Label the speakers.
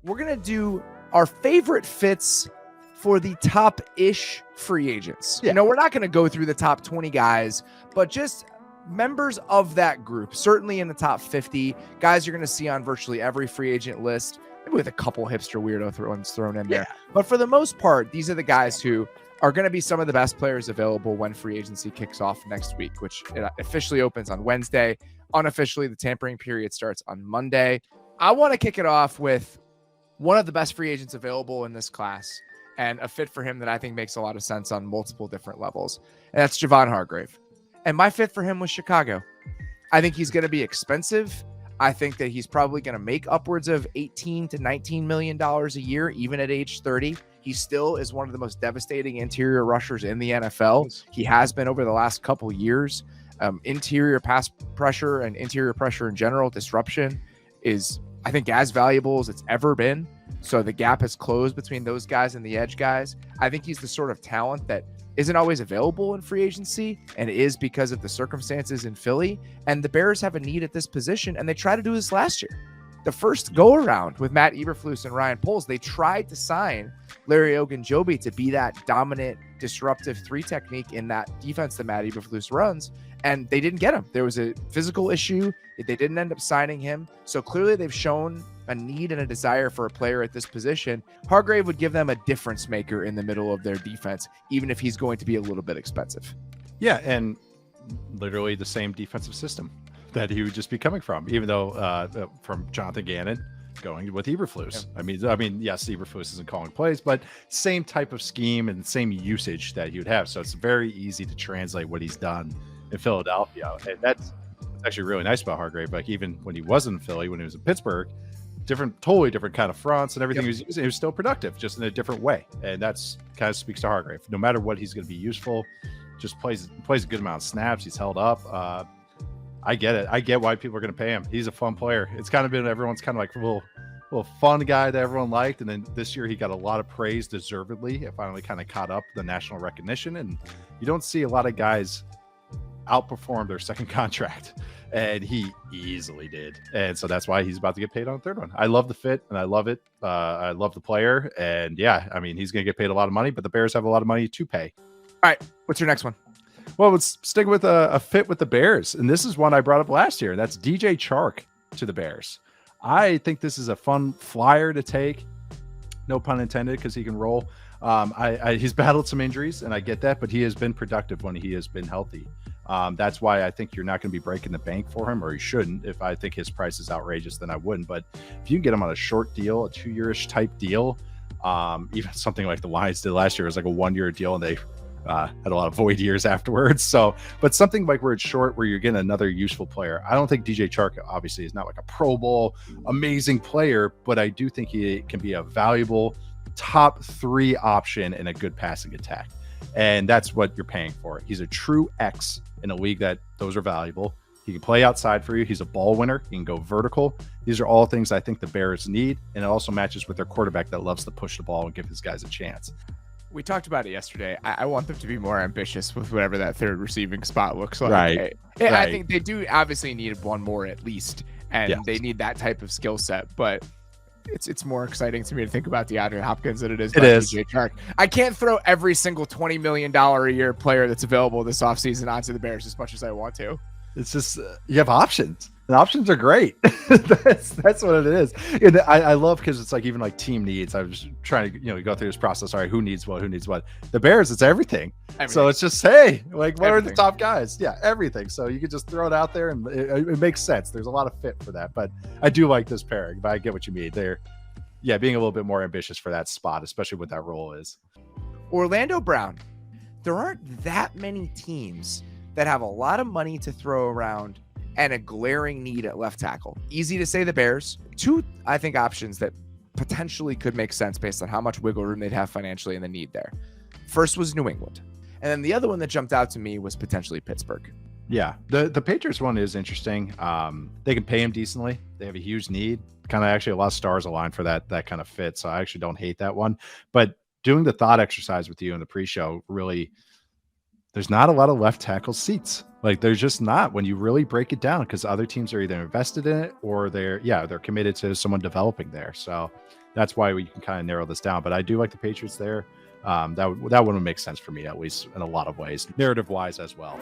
Speaker 1: we're going to do our favorite fits for the top-ish free agents.
Speaker 2: Yeah.
Speaker 1: You know, we're not going to go through the top 20 guys, but just members of that group, certainly in the top 50 guys you're going to see on virtually every free agent list, maybe with a couple hipster weirdo ones thrown in there. But for the most part, these are the guys who are going to be some of the best players available when free agency kicks off next week, which it officially opens on Wednesday. Unofficially, the tampering period starts on Monday. I want to kick it off with one of the best free agents available in this class and a fit for him that I think makes a lot of sense on multiple different levels. And that's Jonathan Hargrave. And my fit for him was Chicago. I think he's going to be expensive. I think that he's probably going to make upwards of $18 to $19 million a year, even at age 30. He still is one of the most devastating interior rushers in the NFL. He has been over the last couple years. Interior pass pressure and interior pressure in general, disruption is, I think, as valuable as it's ever been. So the gap has closed between those guys and the edge guys. I think he's the sort of talent that isn't always available in free agency and is because of the circumstances in Philly. And the Bears have a need at this position, and they tried to do this last year. The first go around with Matt Eberflus and Ryan Poles, they tried to sign Larry Ogunjobi to be that dominant, disruptive three technique in that defense that Matt Eberflus runs, and they didn't get him. There was a physical issue. They didn't end up signing him. So clearly they've shown a need and a desire for a player at this position. Hargrave would give them a difference maker in the middle of their defense, even if he's going to be a little bit expensive.
Speaker 2: Yeah, and literally the same defensive system that he would just be coming from, even though from Jonathan Gannon going with Eberflus. Yeah. I mean, yes, Eberflus isn't calling plays, but same type of scheme and same usage that he would have. So it's very easy to translate what he's done in Philadelphia. And that's actually really nice about Hargrave. Like, even when he wasn't in Philly, when he was in Pittsburgh, totally different kind of fronts and everything. Yep. He was still productive, just in a different way. And that's kind of speaks to Hargrave. No matter what, he's going to be useful. Just plays a good amount of snaps. He's held up. I get it. I get why people are going to pay him. He's a fun player. It's kind of been, everyone's kind of like a little fun guy that everyone liked. And then this year he got a lot of praise, deservedly. It finally kind of caught up the national recognition. And you don't see a lot of guys outperform their second contract. And he easily did. And so that's why he's about to get paid on the third one. I love the fit and I love it. I love the player. And yeah, I mean, he's going to get paid a lot of money, but the Bears have a lot of money to pay.
Speaker 1: All right. What's your next one?
Speaker 2: Well, let's stick with a fit with the Bears. And this is one I brought up last year. That's DJ Chark to the Bears. I think this is a fun flyer to take. No pun intended, because he can roll. He's battled some injuries, and I get that, but he has been productive when he has been healthy. That's why I think you're not going to be breaking the bank for him, or you shouldn't. If I think his price is outrageous, then I wouldn't. But if you can get him on a short deal, a 2-year-ish type deal, even something like the Lions did last year, it was like a 1-year deal, and they had a lot of void years afterwards. So, but something like where it's short, where you're getting another useful player. I don't think DJ Chark obviously is not like a Pro Bowl amazing player, but I do think he can be a valuable top 3 option in a good passing attack. And that's what you're paying for. He's a true X in a league that those are valuable. He can play outside for you. He's a ball winner. He can go vertical. These are all things I think the Bears need. And it also matches with their quarterback that loves to push the ball and give his guys a chance.
Speaker 1: We talked about it yesterday. I want them to be more ambitious with whatever that third receiving spot looks like.
Speaker 2: Right.
Speaker 1: I think they do obviously need one more at least, and they need that type of skill set. But it's more exciting to me to think about DeAndre Hopkins than it is DJ Chark. I can't throw every single $20 million a year player that's available this offseason onto the Bears as much as I want to.
Speaker 2: It's just you have options. And options are great. that's what it is. And I love, because it's like, even like team needs. I was trying to go through this process. All right, who needs what? The Bears, it's everything. So it's just, hey, like, what are the top guys? Yeah, everything. So you can just throw it out there, and it makes sense. There's a lot of fit for that. But I do like this pairing. But I get what you mean. They're being a little bit more ambitious for that spot, especially what that role is.
Speaker 1: Orlando Brown. There aren't that many teams that have a lot of money to throw around and a glaring need at left tackle. Easy to say the Bears. 2, I think, options that potentially could make sense based on how much wiggle room they'd have financially and the need there. First was New England. And then the other one that jumped out to me was potentially Pittsburgh.
Speaker 2: Yeah, the Patriots one is interesting. They can pay him decently. They have a huge need. Kind of actually a lot of stars aligned for that kind of fit. So I actually don't hate that one. But doing the thought exercise with you in the pre-show, really, there's not a lot of left tackle seats. Like, there's just not, when you really break it down, because other teams are either invested in it or they're committed to someone developing there. So that's why we can kind of narrow this down. But I do like the Patriots there. That one would make sense for me, at least in a lot of ways, narrative wise as well.